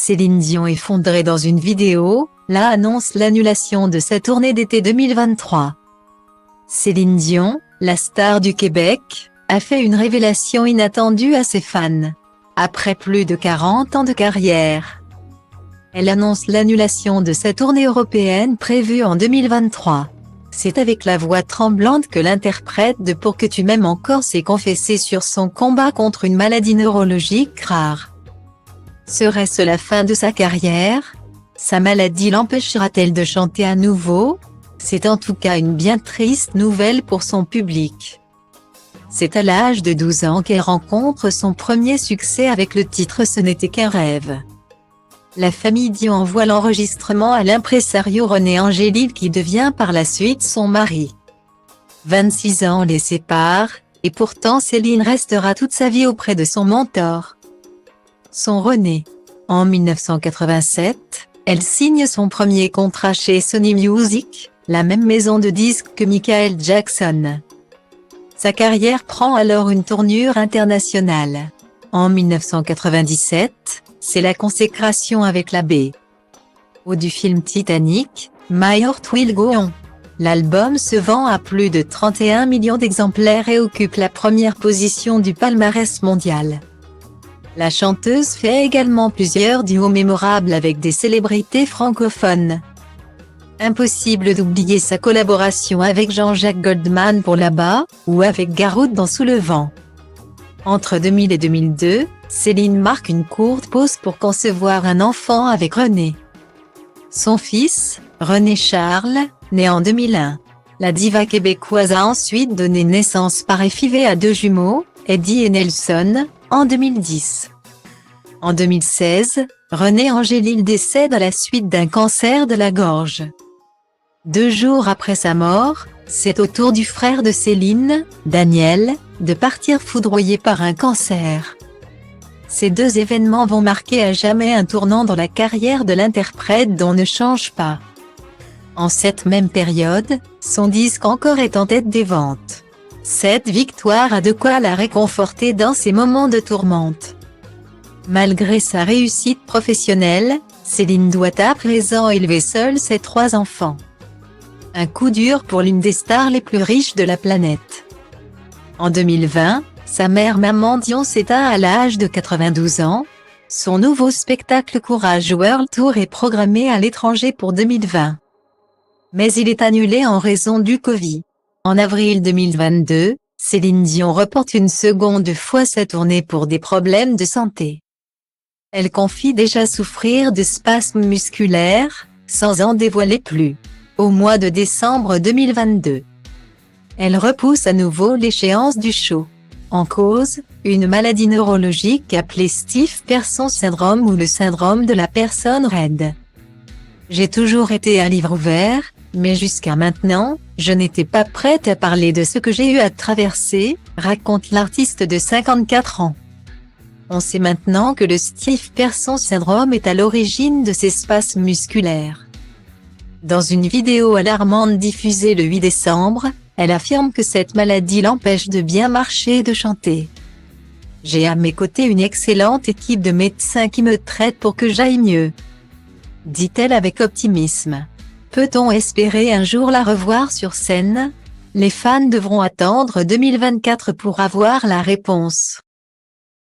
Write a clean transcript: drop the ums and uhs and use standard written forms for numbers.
Céline Dion effondrée dans une vidéo, là annonce l'annulation de sa tournée d'été 2023. Céline Dion, la star du Québec, a fait une révélation inattendue à ses fans. Après plus de 40 ans de carrière, elle annonce l'annulation de sa tournée européenne prévue en 2023. C'est avec la voix tremblante que l'interprète de Pour que tu m'aimes encore s'est confessée sur son combat contre une maladie neurologique rare. Serait-ce la fin de sa carrière? Sa maladie l'empêchera-t-elle de chanter à nouveau? C'est en tout cas une bien triste nouvelle pour son public. C'est à l'âge de 12 ans qu'elle rencontre son premier succès avec le titre Ce n'était qu'un rêve. La famille Dion envoie l'enregistrement à l'impresario René Angélil qui devient par la suite son mari. 26 ans les séparent, et pourtant Céline restera toute sa vie auprès de son mentor. Son René. En 1987, elle signe son premier contrat chez Sony Music, la même maison de disques que Michael Jackson. Sa carrière prend alors une tournure internationale. En 1997, c'est la consécration avec la BO du film Titanic, My Heart Will Go On. L'album se vend à plus de 31 millions d'exemplaires et occupe la première position du palmarès mondial. La chanteuse fait également plusieurs duos mémorables avec des célébrités francophones. Impossible d'oublier sa collaboration avec Jean-Jacques Goldman pour Là-bas, ou avec Garoud dans Sous le vent. Entre 2000 et 2002, Céline marque une courte pause pour concevoir un enfant avec René. Son fils, René Charles, né en 2001. La diva québécoise a ensuite donné naissance par FIV à deux jumeaux, Eddie et Nelson, en 2010. En 2016, René Angélil décède à la suite d'un cancer de la gorge. 2 jours après sa mort, c'est au tour du frère de Céline, Daniel, de partir foudroyé par un cancer. Ces deux événements vont marquer à jamais un tournant dans la carrière de l'interprète dont ne change pas. En cette même période, son disque encore est en tête des ventes. Cette victoire a de quoi la réconforter dans ses moments de tourmente. Malgré sa réussite professionnelle, Céline doit à présent élever seule ses 3 enfants. Un coup dur pour l'une des stars les plus riches de la planète. En 2020, sa mère Maman Dion s'éteint à l'âge de 92 ans. Son nouveau spectacle Courage World Tour est programmé à l'étranger pour 2020. Mais il est annulé en raison du Covid. En avril 2022, Céline Dion reporte une seconde fois sa tournée pour des problèmes de santé. Elle confie déjà souffrir de spasmes musculaires, sans en dévoiler plus. Au mois de décembre 2022, elle repousse à nouveau l'échéance du show. En cause, une maladie neurologique appelée Stiff Person Syndrome ou le syndrome de la personne raide. J'ai toujours été un livre ouvert, mais jusqu'à maintenant, je n'étais pas prête à parler de ce que j'ai eu à traverser, raconte l'artiste de 54 ans. On sait maintenant que le Stiff Person Syndrome est à l'origine de ces spasmes musculaires. Dans une vidéo alarmante diffusée le 8 décembre, elle affirme que cette maladie l'empêche de bien marcher et de chanter. « J'ai à mes côtés une excellente équipe de médecins qui me traitent pour que j'aille mieux », dit-elle avec optimisme. Peut-on espérer un jour la revoir sur scène? Les fans devront attendre 2024 pour avoir la réponse.